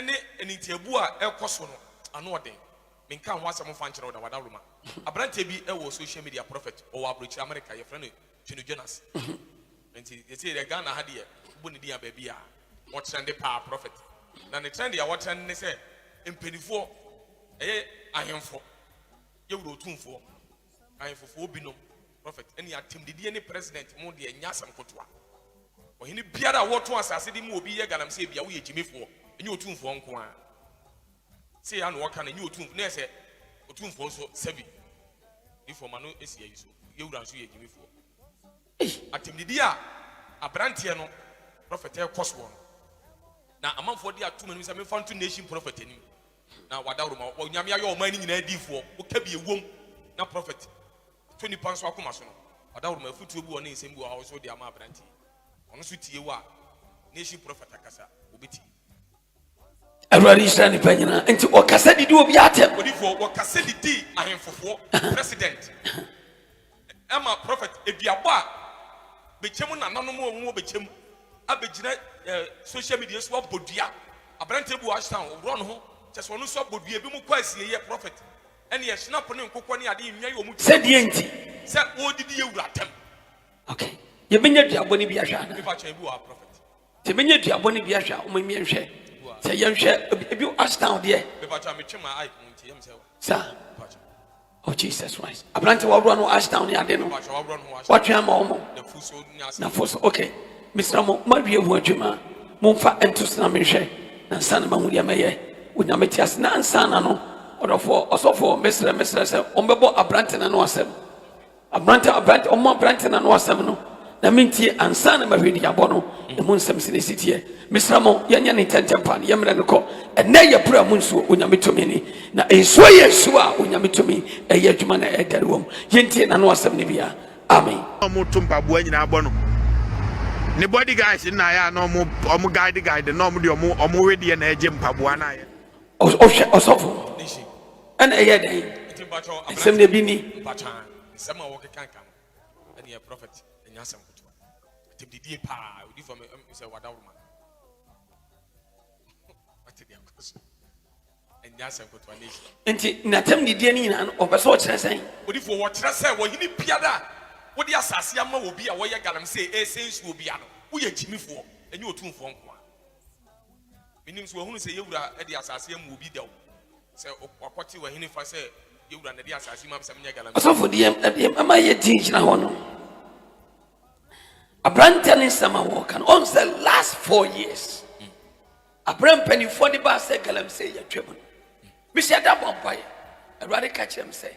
ene enitiabua ekoso no ano oden menka ho asem fa nkyere oda wadaruma abrante bi ewo social media prophet o abrochi America ye friend Chino Jonas enti yesi de Ghana ha de bu ne dia ba bia what trend pa prophet na ne trend ya what trend ne say empenifo ahemfo ye wuro tumfo ahemfo obinom prophet eni atem de ne president mo de nya asem kotoa ohini biara woto asase di mu obi ye galam se bia wo ye jimefo enye otumfo nko a se ya no waka na enye otumfo na ese otumfo so sebi ifo ma no esi ayi so ye wura so ye jimefo atemdidi a abrantie no prophet e koswo na amanfo di atum no se me fantu nation prophet anim na wadawro ma onyame ayo man nyina adifo wo ka bi ewom na prophet 20 pounds akoma so no wadawro ma futu obu oni nsem bi wo so di ama abrantie ono so tie wa nation prophet akasa obeti Everybody stand panyina enti okasa didi obi atem odifo okasa didi ahemfofo president ama prophet eduabo bechem na nanom omo bechem abegina social media so abodua abrante bu ashtown run ho cheso no so abodua bi mu kwasie ye prophet ene ye snap ne nkokɔ ne ade nwa ye omu said the enti se odidi ye wura tem okay ye benya duabo ne bi ahwa na bi fa chan bi wa prophet te benya duabo ne bi ahwa o mami nhwɛ se ye nhwɛ bi ashtown de bi fa chan me twema ai nti yem se sa oh Jesus Christ abrante wa run no ashtown ne ade no what you am omo na force okay Mr. Mo mawie hu adwuma momfa entosna menhwɛ na nsa na mahuri amɛyɛ unyametias na nsa na no odofo osofo mesre sɛ ombɛbɔ abrante na no asɛm abrante ɔmo abrante na no asɛm no na mentie ansa na mahwe di abɔ no emu nsɛm sine sitie Mr. Mo yɛnyɛ ne tentempa ne yɛmrɛ no kɔ ɛnɛ yɛ pura mu nsuo onyametumi ni na nsuo yɛ nsuo a onyametumi ɛyɛ adwuma na ɛdare wɔ mu yɛntie na no asɛm ne bia amen ɔmo tumpa boa nyina abɔ no ne body guys na ya no omo guide no omo de omo we de na eje mpaboa na ya osofo ana eya den sem ne bi ni mpacha sem a wo kekanka no ene prophet enya sem kuto atibdidie pa odi for me say wadawruma atidi akoso enya sem kuto nation enti na tem didie ni na obeso kyerɛ sɛn odi for wo kyerɛ sɛ wo hini biada wo de asase ama wo bi a wo yɛ galam sɛ esensu obi ano wo yɛ jimifo enye otumfo nko a minim so wo hunu sɛ yewura e de asase am obi dawo sɛ wakɔte wo hini fa sɛ yewura na de asase ma bɛsɛ menya galam osofo de ama yɛ tin gyina hɔ no abrante ne sama wo kan on the last 4 years abram penifo de ba sɛ galam sɛ yɛ twem bi sɛ da bɔmpae awurade ka kyerɛ m sɛ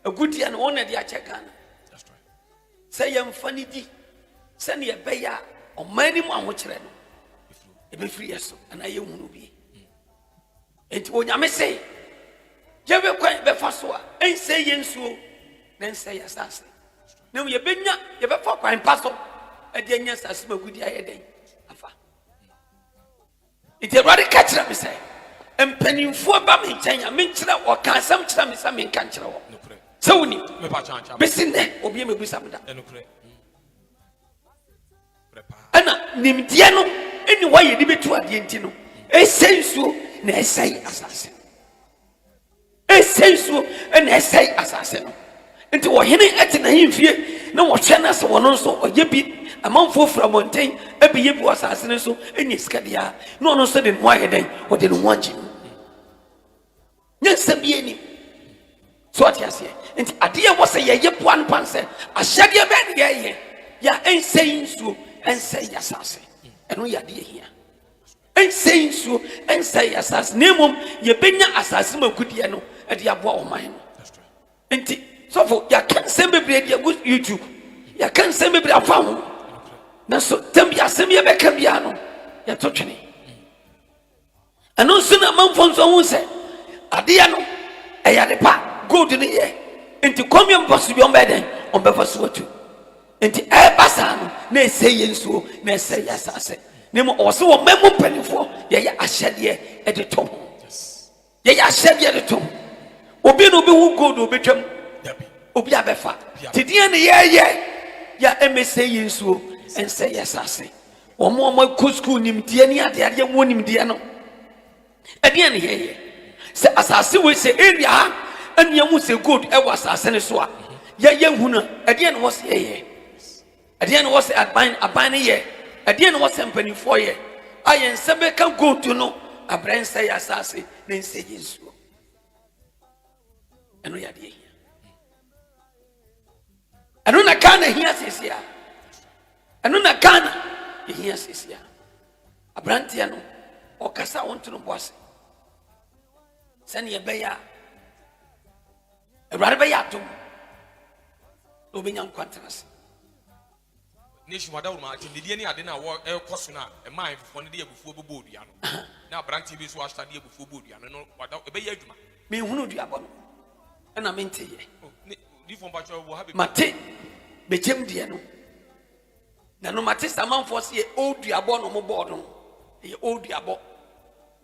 agudia no wɔn na de akyɛ Ghana say yam funny di send ye beya o many mo ahokyere no e be free yeso ana ye hunu bi enti onyame say je be kwan be fa so a en say ye nsuo na en say asase na ye benya ye be fa kwan paso e de nya asase magudi aye den afa enti everybody catch me say empanimfo ba me nkyɛn a me nkyerɛ o ka asɛm kyerɛ me sɛ me nka nkyerɛ wo so woni me pa chancha besinde obi me busa meda ana nimdie no eni wa ye di betu ade nti no esensuo na esai asase esensuo na esai asase no nti wo hene ete na himfie na wo hwɛ na se wono nso oye bi amanfo fra mountain ebi ye bi asase no so eni skadia na ono so de no ayɛ den wo de no wanji nyesa bi eni so atiase nti ade ye wo se ye ye boan panse ahyade be ne ye ya ensei nsuo ensei asase eno ya de hia ensei nsuo ensei asase nemom ye benya asase makudie no e de aboa o man no nti so for ya kan sembe bre de go YouTube ya kan sembe bre afa ho na so tem ya sem ye be ka bia no ya to twene eno so na manfo nso ho se ade ya no e ya de pa gold ni ye enti komium boss bi on beden on be faso atu enti e basa no na eseye nsuo na eseye asase nemo ose wo memu panifo ye ya ahyade e de tom ye ya ahyade de tom obi no be hu gold obi twam obi abefa tidie ne ye ya emeseye nsuo enseye asase wo mo ko school nimdie ni ade ade mo nimdie no ɛdeɛ ne yɛyɛ sɛ asase wei sɛ area ha ɛnea mu sɛ gold ɛwɔ asase ne so a yɛyɛ hu no ɛdeɛ ne wɔ sɛ yɛyɛ ɛdeɛ ne wɔ sɛ aban ne yɛ ɛdeɛ ne wɔ sɛ mpanimfoɔ yɛ a yɛn nsa bɛka gold no abrɛ nsa yɛ asase na nsa yɛ nsuo ɛno yɛ adeɛ hia ɛno na Ghana hia seesia ɛno na Ghana yɛhia seesia aberanteɛ no ɔkasa wonto no bo ase sɛnea ɛbɛyɛ a Awurade bɛyɛ atom na ɔbɛnya nkwantena ase nation wada wuruma atimdidie ne ade na wo ɛkɔ so na ɛman fofo ne de abufuo bɛbɔ odua no na abrante bi so ahta de abufuo bɔ odua no wada ɛbɛyɛ adwuma menhunu duabɔ no ɛna menteyɛ di fo mpacho wo ha be mate bɛkyɛm deɛ no na no mate samanfoɔ sɛ yɛ old duabɔ no mo bɔɔ no yɛ old duabɔ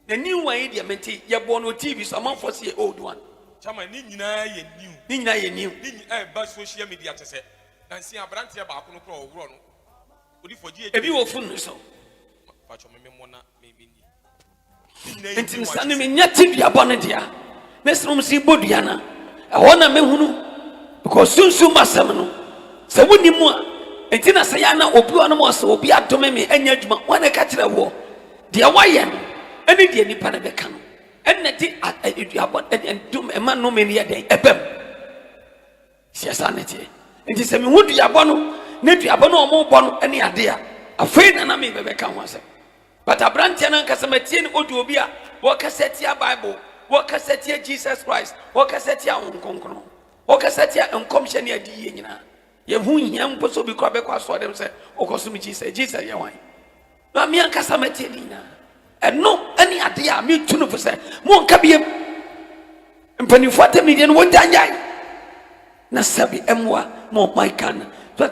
na new one yi deɛ mente yɛbɔ no TV so amanfoɔ sɛ yɛ old one chama ni nyinaa yɛ new ne nyinaa yɛ new ni ba social media kyesɛ na nsi abrante ba ko no kro owuro no odi fo gi ebi wɔ phone no so pacho me mo na me ni enti nsa ne menya te duabɔ no deɛ na sɛm si bɔdua na ɛhɔ na mehunu because sunsun masɛm no sɛ woni mu a enti na sɛ ya na obi wa no mo sɛ obi adome me anya adwuma wɔne ka kyerɛ wo deɛ wayɛ no ɛne deɛ nipa no bɛka no ɛnna di aduabɔ ɛdum ɛma no me ne yɛ dɛn ɛbɛm siasa ne tie enti sɛ me hu duabɔ no ne duabɔ no ɔmo bɔ no ɛne ade a afei na me bɛbɛka ho asɛm but aberanteɛ no ankasa matie ne ɔdi obi a wɔkasa tia Bible wɔkasa tia Jesus Christ wɔkasa tia nkonkron wɔkasa tia nkɔmhyɛ ne adi yie nyinaa yɛhu hia mpo so bi kɔ bɛkɔ asɔ dem sɛ ɔkɔsom Jesus yɛ wan na me ankasa matie ne nyinaa ɛno ɛne ade a metu no fo sɛ monka biam mpanimfoɔ atam ne deɛ no wɔgya nyae na sɛbe ɛmmoa ma ɔman ka no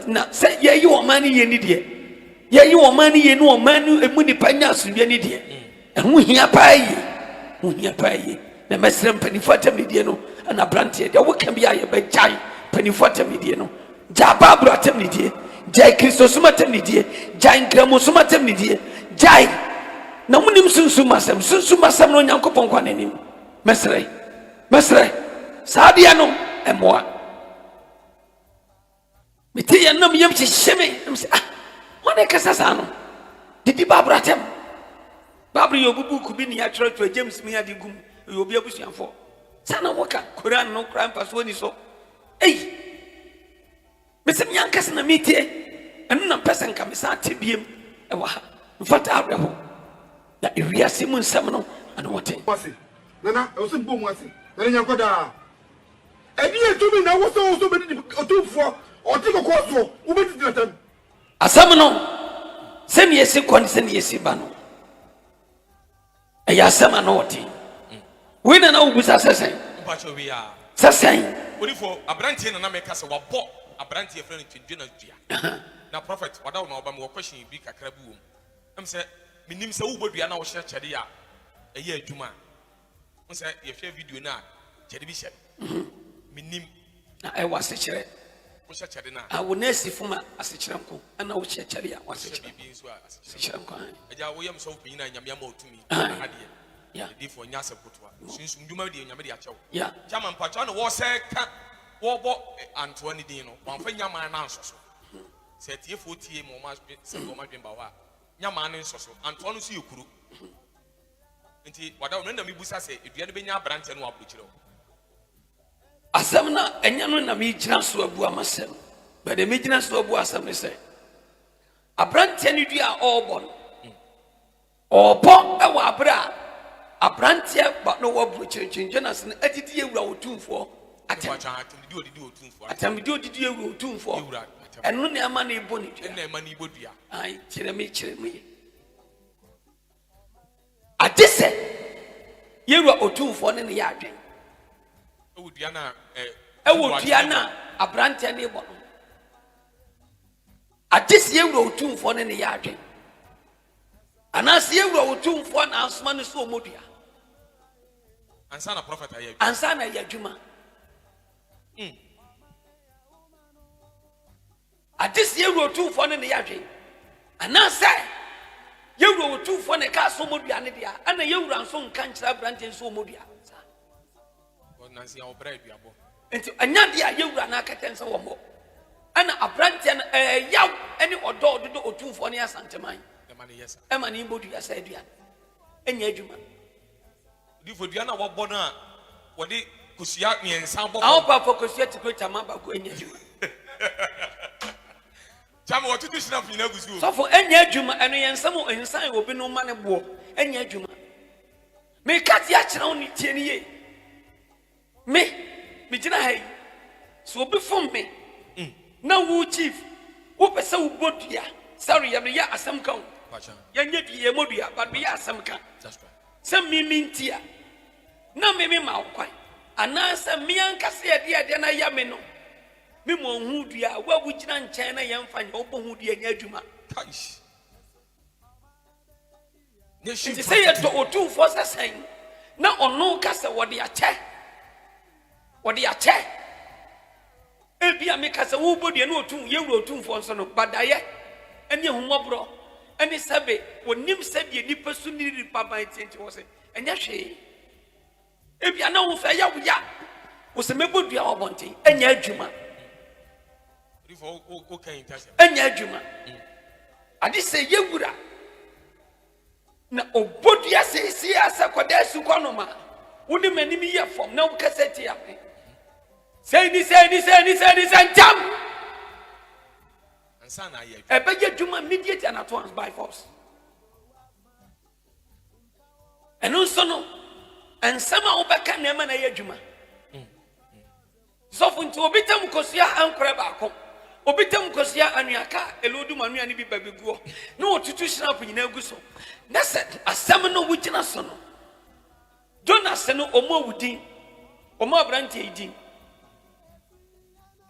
na sɛ yɛyi ɔman no yɛ ni deɛ yɛyi ɔman no yɛ ne ɔman no ɛmu nipa nya asomdwa ne deɛ ɛho hia paa yie ho hia paa yie na mɛsrɛ mpanimfoɔ atam ne deɛ no ɛna aberanteɛ deɛ woka bi a yɛbɛgyae mpanimfoɔ atam ne deɛ no gyae Baaburo atam ne deɛ gyae Kristosom atam ne deɛ gyae nkramosom atam ne deɛ gyae na wonim sunsum asɛm no Onyankopɔn kwa n'anim mɛsrɛ saa deɛ no ɛmmoa mete yɛ nam yam hyehyɛ me nam sɛ wɔne kasa saa no didi Baaburo atam Baaburo yɛ obi buku bi ne yɛatwerɛtwerɛ James mi ade gum yɛ obi abusuafoɔ saa na wɔka Koran no kora mpa so ani so ei mesɛ meankasa na metie ɛno na mpɛ sɛ nka me saa te biem ɛwɔ ha mfata awerɛho na ewiase mu nsɛm no ana wɔte nana ɛwɔsɛ mbɔ mu ase nana nyankɔ daa ɛdi yɛ tumi na wɔsɛ bɛdi ɔtumfoɔ ɔte kɔkɔɔ soɔ wobɛdi tinatam asɛm no sɛne yɛsi kɔ ne sɛne yɛsi ba no ɛyɛ asɛm a na wɔte wei na wobusa sɛ sɛn mpacho wi a sɛ sɛn odi fo abrante na me ka sɛ wabɔ abrante frɛ no twendwena dua na prophet wada wo na oba me wo question bi kakra bi wom em sɛ minim sɛ wo bodua na wo hyɛ kyɛde a ɛyɛ adwuma wo sɛ yɛhwɛ video na kyɛde bi hyɛ minim na ɛwɔ asekyerɛ wo hyɛ kyɛde na a wo nasi foma asekyerɛ nko ɛna wo hyɛ kyɛde a wasekyerɛ bi nso a asekyerɛ nko agya wo yam sɛ wo panyina nyame ama otumi Ah. na adeɛ ya di fo nya sɛ kotoa sunsum dwuma de nyame de akyɛw ya chama mpacho na wo sɛ ka wo bɔ antoa ne din no wamfa nyama na nso so sɛ tie fo tie mo ma sɛ ko ma dwemba wa nyama ne nso so antoa no so yɛ kuru nti wada wo na mi busa sɛ edua no benya abrante no abrokyire wo asɛm na ɛnya no na megyina so abu amasɛm bɛde megyina so abu asɛm ne sɛ aberanteɛ no dua a ɔrebɔ no ɔrebɔ ɛwɔ aberɛ a aberanteɛ ba no wɔaburokyire Jonas no adidi awura Otumfoɔ atɛm mpacho atemdi odidi otumfo atɛmde odidi awura Otumfoɔ ewura atem ɛno ne ama no ɛbɔ ne dua na ma ni bodua ai kyerɛ me yɛ ade sɛ yɛwura Otumfoɔ ne ne yɛ adwen ewu dua na ɛwɔ dua na aberanteɛ ne bɔ no ade sɛ yɛwura Otumfoɔ ne ne yɛ adwen anaasɛ yɛwura Otumfoɔ na asoma no sɛ ɔmɔ dua ansa na prophet ayɛ ansa na ɛyɛ adwuma ade sɛ yɛwura Otumfoɔ ne ne yɛ adwen anaasɛ Yewura otufo ne ka so modua ne dia ana yewura nso nka nkyira brante nso modua Nancy our bread we abo. enti anya dia yewura na akata nso wo mo ana abrante na yaw ene odo dodo otufo ne asanteman The money yes. e ma ne modua sa dua enya adwuma Di for dua na wo bo na wo de kusia miensa bo. awo pa fokusia tikota maba ko enya adwuma Chama wo tutu snap ni na gusu. so for enya adwuma eno yensam ensan obi no ma ne bo enya adwuma me kati a kira oni tie ni ye me gina hai so obi fom me na wo chief wo pese wo bodua sorry ya asem kan Pacha. ya nya bi ye modua but be ya asem kan That's right. sem mi ntia na me ma kwan ana sem mi ankase de na ya me no me mo hu dua wa wo gina nkyɛn na yɛmfa nya wo bo hu dua nya adwuma Kaish. nti sɛ yɛ to otumfo sɛ sɛn na ɔno ka sɛ wɔde akyɛ ebia me ka sɛ wo bodua na otum yɛwura otumfo nso no badayɛ ɛne ahumɔborɔ ɛne sɛbe onim sɛ deɛ nipa so ne nipa ban tienti wɔ sɛ ɛnyɛ hwee ebia na wo fɛ yɛ wo ya wo sɛ mɛbɔdua wɔ bɔnten ɛnyɛ adwuma Di for o kan intase. ɛnyɛ adwuma ade sɛ yɛwura na obodua sɛsi asɛ kɔda su kɔnoma wode m'anim yɛ fam na wokasa tia me sɛ ntam Ansa na aye. ɛbɛyɛ adwuma immediate and at once by force ɛno nso no ɛnsɛm a wobɛka nneɛma na ɛyɛ adwuma sɔfo nti obi tam kosua ankorɛ baako obi tam kosua anuaka elodum anua ne bi ba beguo na otutu snap nyina gu so na sɛ asɛm no wogyina so no Jonas no ɔmo awudin ɔmo abrante idin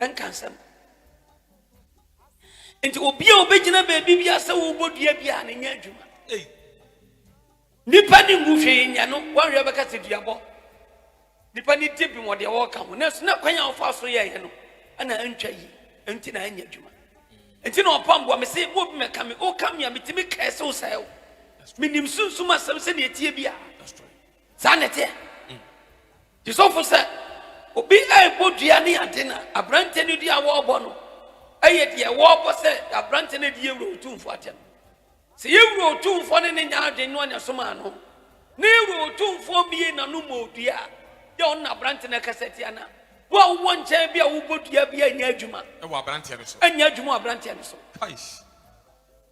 ɛnka nsɛm nti obi a obɛgyina baabi bi asɛ wo bodua bi a ne nya adwuma Hey. nipa ne ngu hwee nya no wanhwɛ bɛka sɛ duabɔ nipa ne di bi mo de wɔka ho na so na kwan a wɔfa so yɛ no ana antwa yi enti na anya adwuma enti na ɔpam bo me se wo bi meka me o kam ya metimi kae sɛ wo sɛ wo menim sunsum asɛm sɛ ne etie bia That's right. saa ne te di sɔfo sɛ obi a bodua ne ade na abrante ne di a wɔbɔ no ɛyɛ deɛ wɔbɔ sɛ abrante ne di ewuro otumfo atɛm sɛ yewuro otumfo ne nya ade no anya soma no ne ewuro otumfo bie na no mo dua yɛ ɔna abrante ne kasa tia na wo wo nkyɛn bi a wo bodua bi anya adwuma E wo abrante no so. anya adwuma abrante ne so Kaish.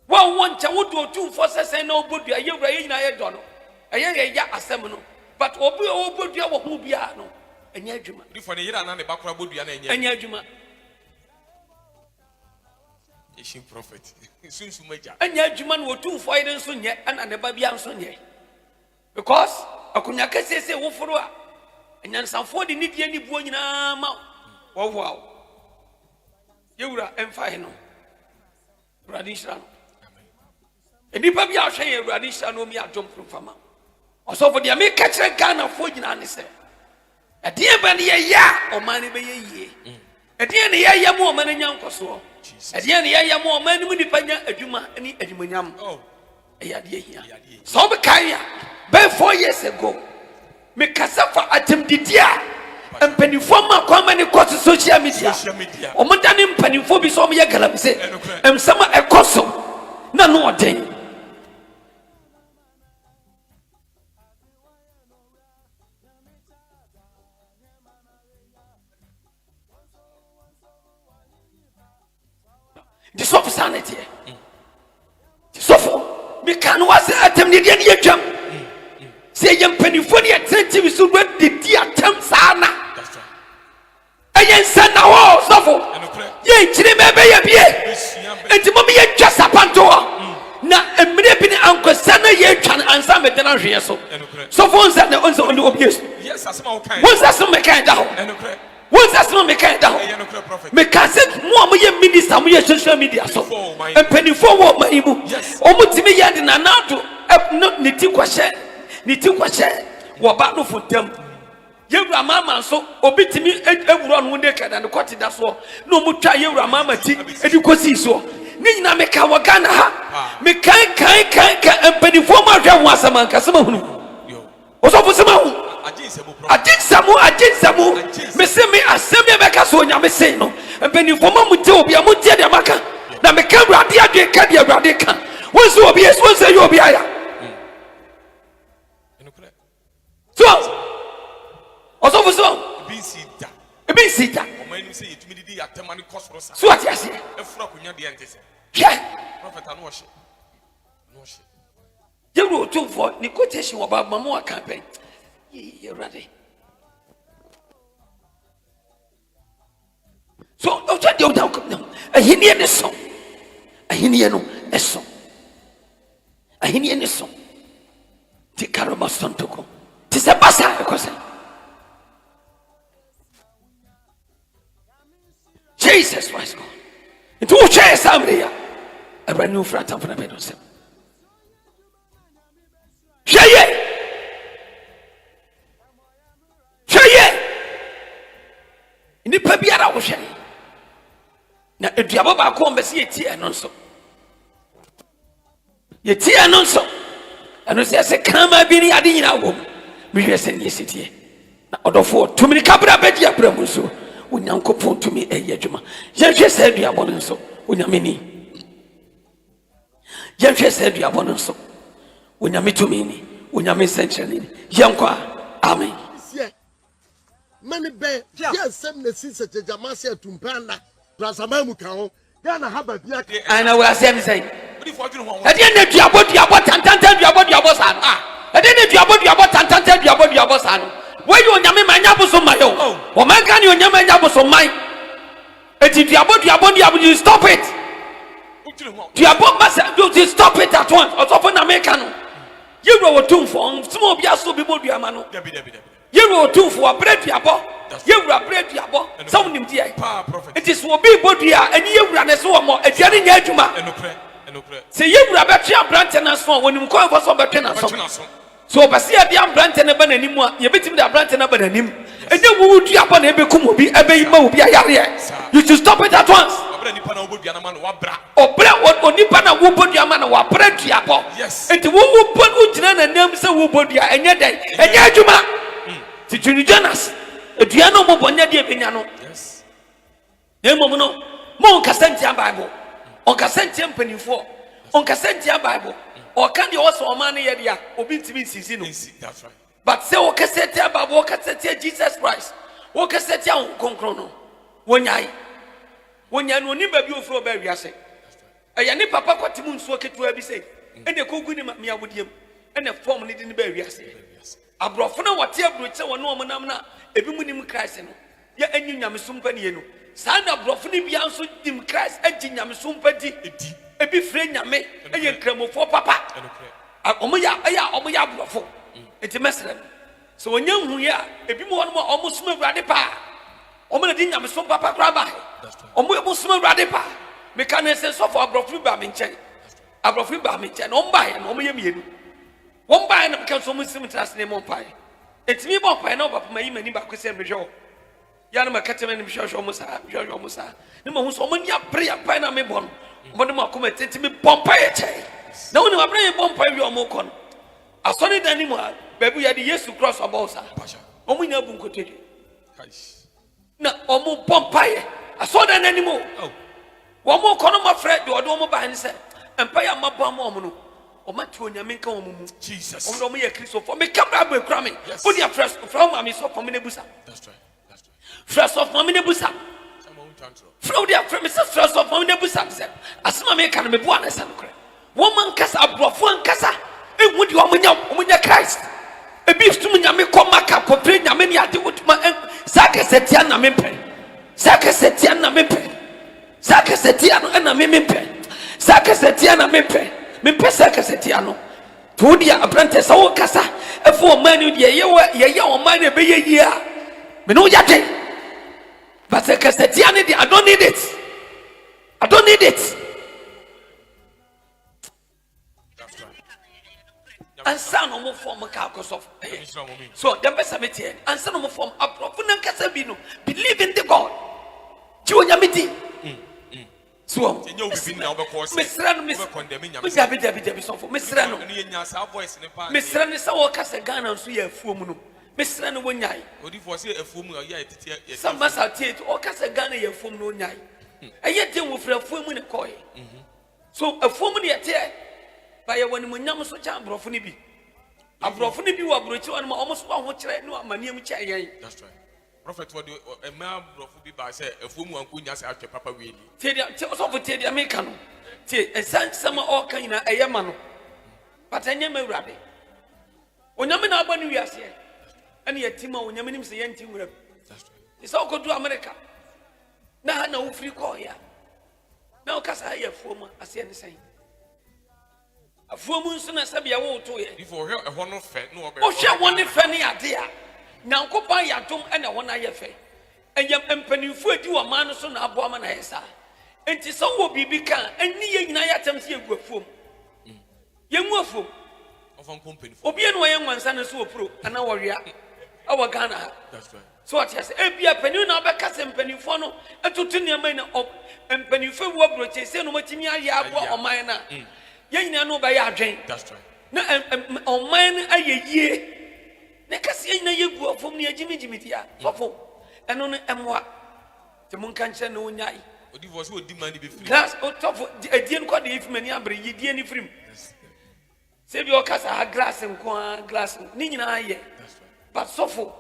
wo wo nkyɛn wo do otumfo sɛsɛn na wo bodua yewura yɛ nyina yɛ dɔ no ɛyɛ yɛ asɛm no but obi a wo bodua wo ho bia no anya adwuma Di for ne yira na ne bakora bodua na enye. anya adwuma Ishin prophet. Sunsu maja. anya adwuma no otumfo yɛ nso nyɛ ana ne ba bia nso nyɛ because akunya kɛse sɛ wo foro a anyansanfo de ne die ne buo nyinaa ma wo wo yewura emfa he no Awurade nhyira no enipa bi a hwɛ yɛ Awurade nhyira no mi adom profama ɔsɔfo de me ka kyerɛ Ghana fo nyinaa ne sɛ ɛdeɛ ba ne yɛ ya ɔman ne bɛyɛ yie ɛdeɛ ne yɛ ya mo ɔman ne nya nkɔsoɔ ɛdeɛ ne yɛ ya mo ɔman ne mu nipa nya adwuma ne adwumanyam Oh. ɛyɛ adeɛ hia sɛ ɔbɛkae a bɛyɛ 4 years ago mekasa fa atemdidi a mpanimfoɔ ma kwama ne kɔ so social media ɔmo da ne mpanimfoɔ bi sɛ ɔmo yɛ galamsey nsɛm a ɛkɔ so na no ɔden di sɔfo saa ne teɛ di sɔfo meka no wasɛ atemdidi ne yɛ twam sɛ yɛ mpanimfoɔ ne yɛtena tv so wɔdedi atam saa na That's right. ɛyɛ nsa na hɔ sɔfo yɛnkyiri ma ɛbɛyɛ bie enti mɔmeyɛ twa sapantoɔ na mmerɛ bi ne ankɔsa na yɛtwa no ansa medena hweɛ so sɔfo nsa na ɔnsɛ ɔne obie so Yes, asema wo kan. wonsa so meka da hɔ Enokre. wonsa so meka da hɔ Enokre prophet. meka sɛ mo a moyɛ minister moyɛ social media so mpanimfoɔ wɔ ɔman yi mu ɔmotumi yɛ de nanado ne ti kɔhyɛ wɔba no fontam yewura mama nso obi timi ewura no ne kada ne kɔte da so na ɔmo twa yewura mama ti edi kɔsi so Nina meka wagana ha. Me kai empenifo ma hwe ho asama nkasema hunu. Osofu sema hu. Ajinsamu. Me se me asem ye beka so nya me sei no. Empenifo ma mute obi amutie de maka. Na me ka Awurade ade ka de Awurade ka. Wonso obi es wonso ye obi aya. So osofu so ebi sita. So what you say? Yeah. Prophet Anoshi. You wrote two for the quotation about Mamoa campaign. You're ready. So, oh, check your down. A Hinian song. A Hinian song. A Hinian song. The Caramaston to go. Tis a bassa, because Jesus Christ God. Into a chair somebody. A brand new frat of the bed of him. Shaye. In the Pabiara was shaye. Now, if you have a combat, ye tear non so. Ye tear non so. And as I say, come, I be the Adina woman. We are sending city. Now, order for too many cabra bedia premuso. When Uncle Pon to me a yajuma. Yes, said we are born so. When you mean. Yes, said we are born so. When you meet to me, when you miss century. Yankwa. Amen. Many bear, yes, send the sister to Jamasia to Mpana, Rasamamuka, Gana Haba, I know what I say. At the end of your body, your boss, and your body, your boss. At the end of your body, your boss, and your body, your boss. Where you on Yami Manabos on my own? Or man can you on Yamanabos on mine? If your body, you stop it. Your boss, you stop it at once. Or stop an American. You wrote a tomb for some of your so before your man. You wrote two for a bread your boss. You were a bread your boss. Some of them, dear. It is for big body, and you ran a so more a jelly yajuma. Say you were a better branch and a song when you call for some better. So, but see a young branch and a banana anymore. You beat him the branch and a banana. And then would you upon a become be a baby will be a area. You should stop it at once. Or bread what Nipana will put your man or bread to your ball. Yes. And the woman put Ujana and names a wood and yet and yajuma. To Jonas, a Diano Mobonia de Pinano. Yes. Nemono, Mon Cassentia Bible, on Cassentium Penny 4, on Cassentia Bible, or can you also money area, or be to me season? That's right. But say, O Cassentia Bible, Cassentia Jesus Christ, O Cassentia Concrono, when you know Nimba Bufro Berry, I say, I am Papa Quatimun Socket to every say, and the Cogunima Mia with him, and the formerly didn't bury, I say. Abrofuna watia broche wono omonamna ebimunim Christ no ya anyi nyamesumpa ne no sa na abrofuna bia nso dim Christ agi nyamesumpa di ebi fre nyame eye nkramofo papa omoya abrofo enti mesrem so wonya hu ya ebi mo wono omo suma Awurade pa omo na di nyamesumpa papa kra ba omo suma Awurade pa me kan se so for abrofuna ba me nchen abrofuna ba me nchen no mba he no omo ye mienu one by and become so much similar name on pie. It's me about pie now, but my email back with Sam Joe. Yanama Cataman and Josh Omusa, George Omusa. No one so many prayer pine on me born. One of my comments to me Pompey. No one will bring a Pompey or Mocon. I saw it anymore, baby. We had the years to cross a bossa. Only no bunko take it. No, or more Pompey. I saw that anymore. Oh, one more corner, my friend, do a domo by and said, and pay a map on or Matthew and Yaminka, Jesus. Oh, no, me a Christopher. Me come back with cramming. Put your fresh from Mammy so for Minebusa. That's right. That's right. Fresh of Mammy Nebusa. From their premises, fresh of Mammy Nebusa. As Mammy can be born as a woman casa, brought one casa. And would you want your Christ? A beef to me, Yami come back up for playing Yamini at the Woodman. Saka Setiana Mimpe. Saka Setiana Mimpe. Saka Setiana and a Mimpe. Saka Setiana Mimpe. Me pesa kasetiano to dia apprentice o kasa e for manu dia ye o man e be ye a me no yate but kasetiano dia I don't need it and son no form calculus of so the best of it and son no form approval kasa bi no believe in the God ji onyamiti so so Tinyo bibi na obekọ se. mesra no condemn nyam. Dabi so for mesra no. Ni nya sa voice ne pa. mesra ne sa wo kasa Ghana nso ya afuom no mesra no wonyai Odi for say afuom ya etete. some masa tie to o kasa Ghana ya afuom no wonyai eye den wo fra afuom ne koy so afuom ne yete ba ye woni munyam so cha abrofo ne bi abrofo ne bi wo abrochi won ma omo so ho kire no amaniam cha yen. That's right. Prophet what a man abrofo bi ba say afuom anko nya say atwe papa we ni. Tie so for tie dia me ka no tie esan sama o kan na eye ma no but anya ma urade onyame na abanu wiase ene yatima onyame nim se yenti nwura. That's right. It's all go to America. Na na wo free call ya. Na o kasa ya fuoma ase ne sen. Afuomu nso na sabia wo to ye. Before he ho no fe no obe. O hwe woni fe ne ade a. Na nkopa ya dom ene ho na ye fe. Enyam empanimfu adi wo man no so na abo ama na yesa. Enti so wo bibi kan eni ye nyina ya tam se egu afuom. Ye mu afuom. Of company. Obi eno ye nwansa ne so opro ana wo wia. Awa Ghana. That's right. So what you say? Ebia penu na obeka se mpanimfo no etoto niam na mpanimfo wo broche se no matimi aye abo oman na ye nyina no ba ya adwen. That's right. Na oman aye yie na kase ye nyina ye gu ofom ne agimigimi dia fofo eno no emwa te mun kan che no nyai Odi for say odi man be free. glass o tofo adien ko de ifmani abre ye die ni frim se bi o kasa glass nko glass ni nyina aye. That's right. But sofo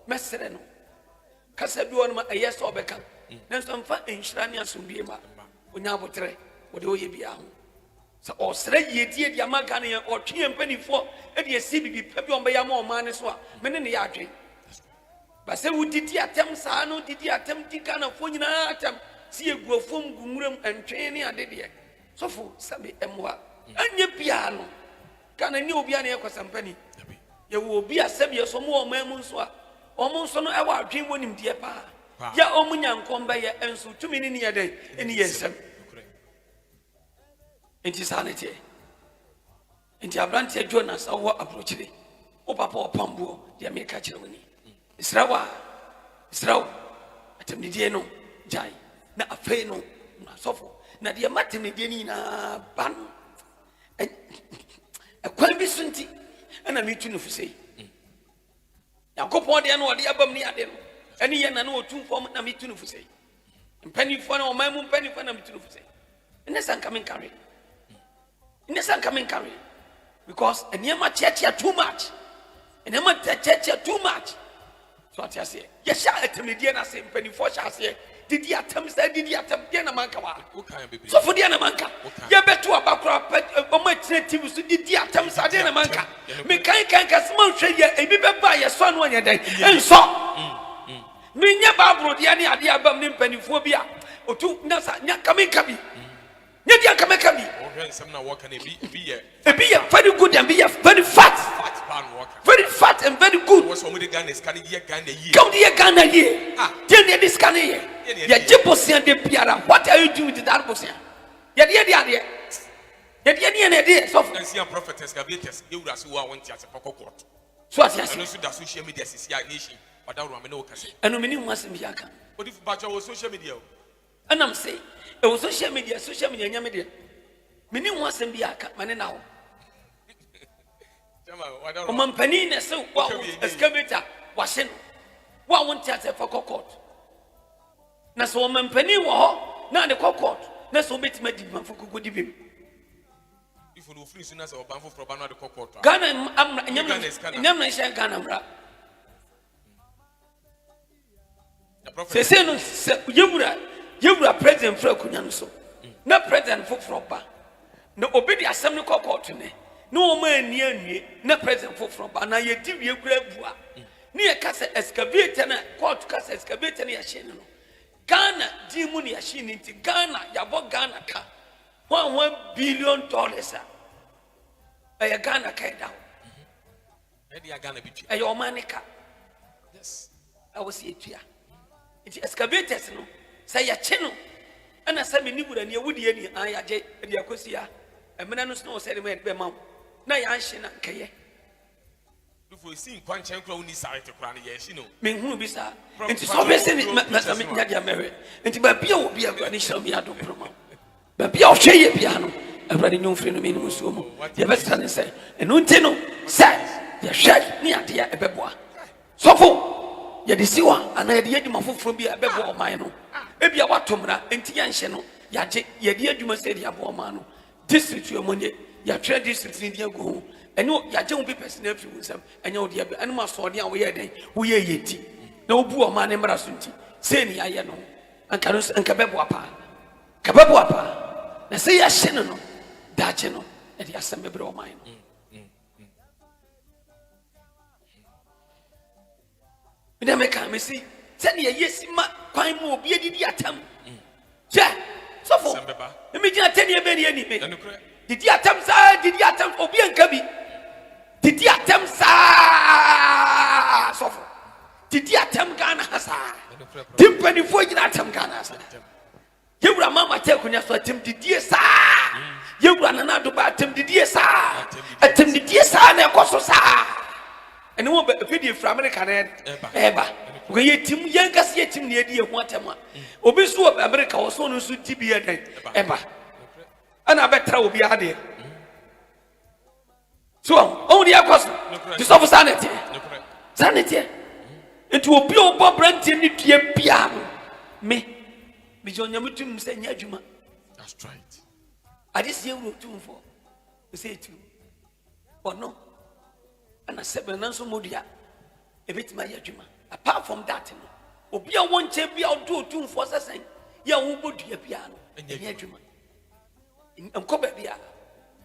mesere no kasa bi won ma ayeso obeka nanso mfa enhyirani asomdie ma onya abotre wode oye bia ho so osre yedie dia maka ne otwe mpanifo e de esi bibi pa bi on be ya ma o man ne so a mene ne ya adwen ba se wudidi atem saa no didi atem di kana fo nyina atem si eguafom gumuram entwen ne ade de sofo sabe emwa anya bia no kana ni obi ana yakosampani ye wo obi asem ye so mo o man mu nso a omo nso no e wa adwen wonim de pa ya omo nyankom ba ye enso tumi ni ye den eni ye nsem enti sanete enti abrante Jonas awo approachire o papa opambo de America kire woni Israwa atem die no jai na afei no na sofo na de matem die ni na ban e kwan bi sunti ana mi tunu fusei yakopon de no de abam ni ade no ene ye na no otumfo na mi tunu fusei mpanifo na o mamu mpanifo na mi tunu fusei ene san coming carry because eniema church too much eniema church too much so what you say yes sha etemedie na say mpanifo sha say didi atem de na manka wa so for de na manka ye beto abakura o ma tire tv so didi atem sa de na manka me kan kasma hwe ye ebi beba ye so no anya dan enso me nya babro de ne ade abam ne mpanifo bi a otu na sa nya kameka bi nya dia kameka bi o hwe nsem na work na ebi ye very good and be very fat pan worker very fat and very good was somebody Ghana is carry ye Ghana ye come the Ghana ye dey this Ghana ye ya jibosia de piara what are you doing with that bosia ya de so and see prophet excavators you wura so wa want ase pokokot so as and also the social media sisi nation wadawro me no kase eno meni hu asem bi aka odi fu bacho wo social media o anam say e wo social media nya media meni hu asem bi aka mane na ho jama wadawro o mampani na so wa excavator wa hye no wa want ase pokokot na so mampani wo ho na de kokot na so betima di manfo di bim if you free soon as oban for bano de kokot Ghana amra nyam na sha Ghana amra the prophet se no yewura president fra kunya no so na president foforo ba na obedi asem ne kokot ne na o ma ani na president foforo ba na ye di wie kura bua ne ye kasa excavator na court kasa excavator ne ya hye no Ghana di mu ne ya hye ne nti Ghana ya bo Ghana ka $1 billion a Ghana ka da e Ghana bi a your manica yes I was here it excavators no say ya cheno ana sami ni bura ne wudi ye ni an ya je de akosia emena no sno say me be ma na ya hye na kaye before see kwanchan kra uni site kra ne ye hye no me hu bi sa enti so be se ni nya dia mewe enti ba bia obi agura ni hye mi ado promo baabi a ɔhwɛ yɛ bia no awurade nyɔmfiri no menim nsuo mu yɛbɛsra ne sɛ ɛno nti no sɛ yɛhwɛ ne adeɛ ɛbɛboa sɔfo yɛde si hɔ anaa yɛde adwuma foforɔ bi a ɛbɛboa ɔman no ebia wato mmara enti yɛnhyɛ no yɛagye yɛde adwuma sɛ de aboa ɔman no district yɛ mu nye yɛatwerɛ district ne de agu ho ɛne yɛagye wo papers no afiri wo nsɛm ɛnyɛ wo deɛ ɛne ma asɔɔden a woyɛ den woyɛ yɛ ti na wobu ɔman ne mmara so nti sɛ ni ayɛ no anka no anka bɛboa paa ka bɛboa paa na sɛ yɛahyɛ no no daakye no ɛde asɛm bɛbrɛ ɔman no meda meka mesi sɛdeɛ yɛsi ma kwan mu obi adidi atam hwɛ sɔfo megyina tɛneɛ bɛne anime didi atam saa didi atam obi anka bi didi atam saa sɔfo didi atam Ghana ha saa timpanifoɔ gyina atam Ghana ha saa yɛwura mama tɛ akonya so atam didie saa yɛwura nana adoba atam didie saa atam didie saa na ɛkɔ so saa ɛne wɔ bɛfidie fra Amerika na ɛba okay yɛtim yɛnkase yɛtim ne yɛdi yɛho atam a obi so wɔ Amerika wɔ so no nso di bi yɛ dɛn ɛba ɛna bɛtra obi adeɛ so ɔmo de ɛkɔ so te sɔfo saa ne teɛ nti obi a ɔbɔ aberanteɛ ne dua bia no me megye onyame tum sɛ nyɛ adwuma that's right ade sɛ yɛwuro tumfoɔ sɛ ɛtu ɔno ɛna sɛ bɛna nso mmɔdua ɛbɛtumi ayɛ adwuma apart from that no obi a wɔn nkyɛn bi a ɔdo otumfoɔ sɛ sɛn yɛ a wɔbɔ dua bia no ɛnyɛ adwuma nkɔ baabi a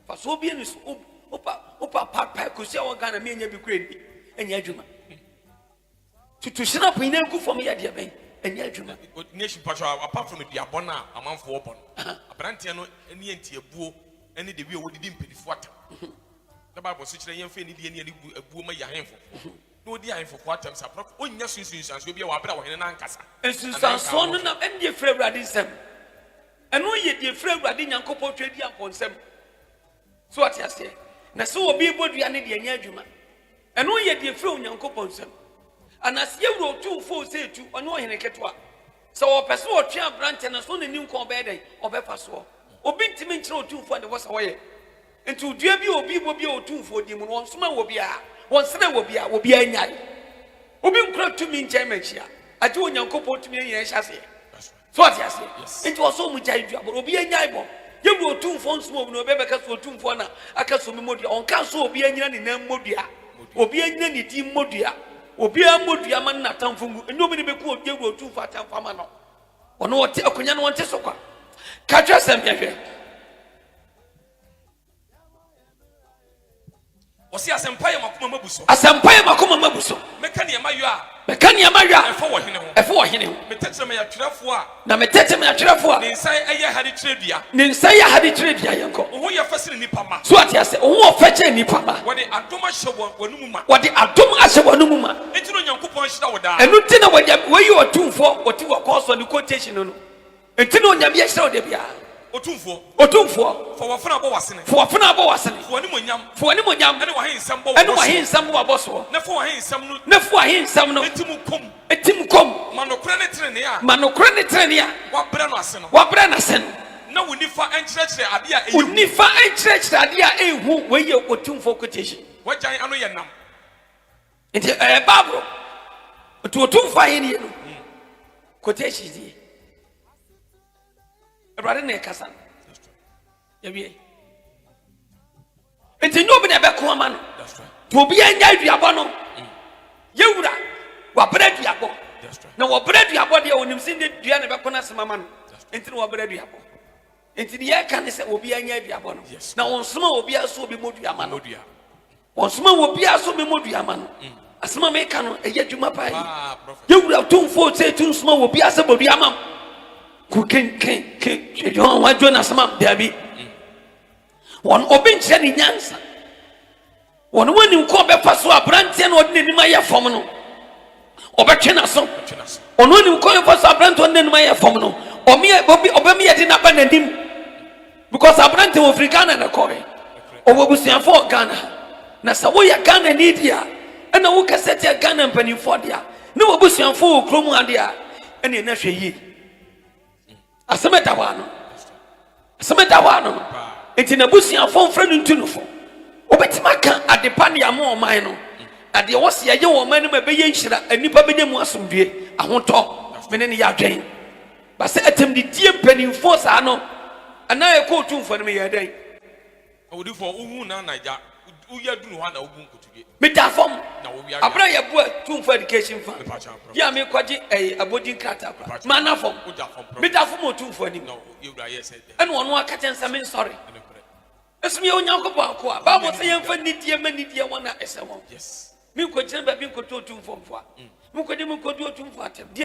fa so obi ani so opa papae kɔsi a wɔ Ghana meɛnyɛ bi kura ni ɛnyɛ adwuma tutu hyena po nyina ngu fam yɛ deɛ bɛn ɛnyɛ adwuma nation patrol apart from the abɔn a amanfoɔ bɔ no aberanteɛ no ani anti abuo ɛne de bi a wɔdidi mpanifoɔ atam na Bible so kyerɛ yɛmfa ni deɛ ne abuo ma yɛ ahemfo na wɔdi ahemfo atam sa prɔf ɔnyɛ sunsunsuanso bi a wɔabrɛ a wɔhene no ankasa nsunsuanso no na ɛne deɛ firi Awurade nsɛm ɛno yɛ deɛ firi Awurade Nyankopɔn twɛ di ampɔ nsɛm so ɔte aseɛ na sɛ obi bɔ dua ne deɛ nyɛ adwuma ɛno yɛ deɛ firi Onyankopɔn nsɛm anase yɛwuro otumfoɔ sɛ etu ɔne ɔhene ketewa sɛ wɔpɛ sɛ wɔtwe aberante no so ne ni nkɔn bɛyɛ dɛn ɔbɛfa soɔ obi ntimi nkyerɛ otumfoɔ de wɔ sɛ wɔyɛ nti dua bi obi bɔ bi a otumfoɔ di mu no wɔn soma wɔ bia wɔn sene wɔ bia wɔ bia nyae obi nkura tumi nkyɛn mɛkyia agye Onyankopɔn tumi yɛ hyɛ aseɛ so ɔte aseɛ nti wɔsɔ mu gyae dua bɔ obi nyae bɔ yɛwuro otumfoɔ nso mu no obi bɛka so otumfoɔ na aka so mu dua ɔnka so obi anyina ne nan modua obi anyina ne di modua obi amodua man na tamfo ngu enyobi ne beku obi ewuro otumfoɔ atamfa ma no ɔno wɔte akonya no wɔnte so kwa ka twa sɛm yɛhwɛ ɔsi asɛmpa yɛ makoma mabu so mɛka nneɛma yɔ a ɛfɔ wɔ hene ho metɛkyerɛ me yɛtwerɛfoɔ a na metɛkyerɛ me yɛtwerɛfoɔ a ne nsa ɛyɛ hade kyerɛ dua yɛnkɔ wo ho yɛ fɛ sene nipa ma so ate ase wo ho ɔfɛ kyɛ nipa ma wɔde adom ahyɛ wɔn mu ma wɔde adom ahyɛ wɔn mu ma enti no Onyankopɔn hyira wo daa ɛno nti na wɔyi ɔtumfoɔ wɔte wɔ kɔɔ so ne quotation no enti na Onyame yɛhyira wo da biara otumfoɔ fɔ wɔfena abɔ wasene fɔ animonyam ɛne wɔhensɛm bɔ ɛne wɔhensɛm bɔ abɔ soɔ na fɔ wɔhensɛm no eti mu kom ma nokorɛ ne tenenee a wabrɛ no ase no na wo nifa ɛnkyerɛkyerɛ adeɛ a ɛyɛ ɛhu wɔyɛ otumfoɔ quotation wɔgyan ano yɛ nam nti Bible otumfoɔ ahenni no quotation die Awurade na ɛkasa yɛwie nti nyɛ obi na ɛbɛko ama no nti obi anya aduabɔ no yɛwura wabrɛ aduabɔ na wɔbrɛ aduabɔ deɛ wɔnim sɛ ne dua na ɛbɛko no asɛm ama no nti na wɔbrɛ aduabɔ nti deɛ yɛka ne sɛ obi anya aduabɔ no na wɔnsoma obiara so obi mmɔdua ama no wɔnsoma obiara so obi mmɔdua ama no asɛm a meka no ɛyɛ adwuma paa yi yɛwura tumfoɔ sɛ ɛtu nsoma obiara sɛ bɔdua ama m John wajona sama dabi won obi nkyɛ ne nyansa won wani nko bɛfa so abrante na ɔde n'anim ayɛ fam no ɔbɛtwe na so ɔno wani nko bɛfa so abrante ɔde n'anim ayɛ fam no ɔbɛmi yɛ de n'aba n'anim because abrante wɔ firi Ghana na kɔre ɔwɔ busuafo Ghana na sɛ woyɛ Ghana ni dia ɛna wo kasa tia Ghana mpanimfo dia na wɔ busuafo wɔ kurom adia ɛna na hwɛ yi asɛm da wa no Semeta wa no. Enti na busia fon fra no ntunufo. Obetima kan adepa ne amo oman no. Ade wo se ye wo man no be ye nhira anipa be mu asomdue ahoto mene ne ya dwen. Ba se atem di die mpanimfo sa no ana ye ko tumfo no me ye dan. Odi for uhu na naija uya dunu ha na obu nkotudie. Metafom abra ye bo tumfo education fa. Ya me kwaji abodin krata kwa. Manafom. Metafom tumfo ni. No, you bra yes. And one aka tensa me sorry. Esmi onyankopɔ akɔ a ba mo se yemfa nidie manidie wona esɛmo. Yes. Mi ko kyerɛ ba bi nkoto tumfo mfa. Mi ko de mi nkodo tumfo atem.